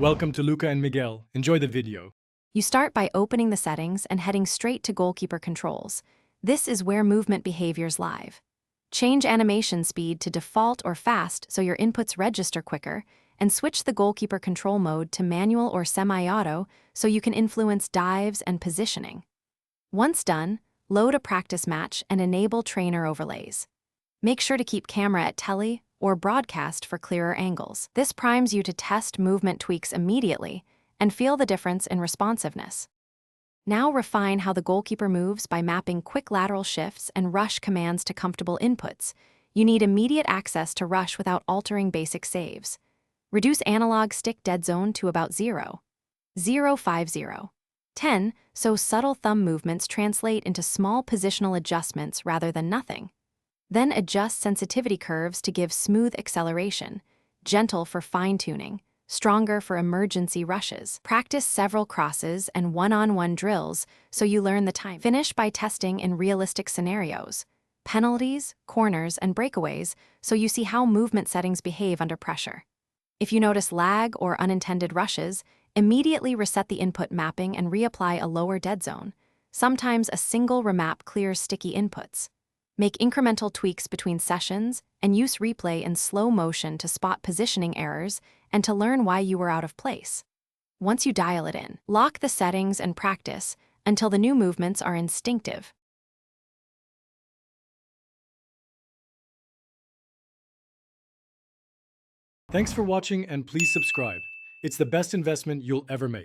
Welcome to Luca and Miguel. Enjoy the video. You start by opening the settings and heading straight to Goalkeeper controls. This is where movement behaviors live. Change animation speed to default or fast so your inputs register quicker, and switch the Goalkeeper control mode to manual or semi-auto so you can influence dives and positioning. Once done, load a practice match and enable trainer overlays. Make sure to keep camera at tele or broadcast for clearer angles. This primes you to test movement tweaks immediately and feel the difference in responsiveness. Now refine how the Goalkeeper moves by mapping quick lateral shifts and rush commands to comfortable inputs. You need immediate access to rush without altering basic saves. Reduce analog stick dead zone to about 0, 050, 10, so subtle thumb movements translate into small positional adjustments rather than nothing. Then adjust sensitivity curves to give smooth acceleration, gentle for fine-tuning, stronger for emergency rushes. Practice several crosses and one-on-one drills so you learn the time. Finish by testing in realistic scenarios, penalties, corners, and breakaways so you see how movement settings behave under pressure. If you notice lag or unintended rushes, immediately reset the input mapping and reapply a lower dead zone. Sometimes a single remap clears sticky inputs. Make incremental tweaks between sessions and use replay in slow motion to spot positioning errors and to learn why you were out of place. Once you dial it in, lock the settings and practice until the new movements are instinctive. Thanks for watching and please subscribe. It's the best investment you'll ever make.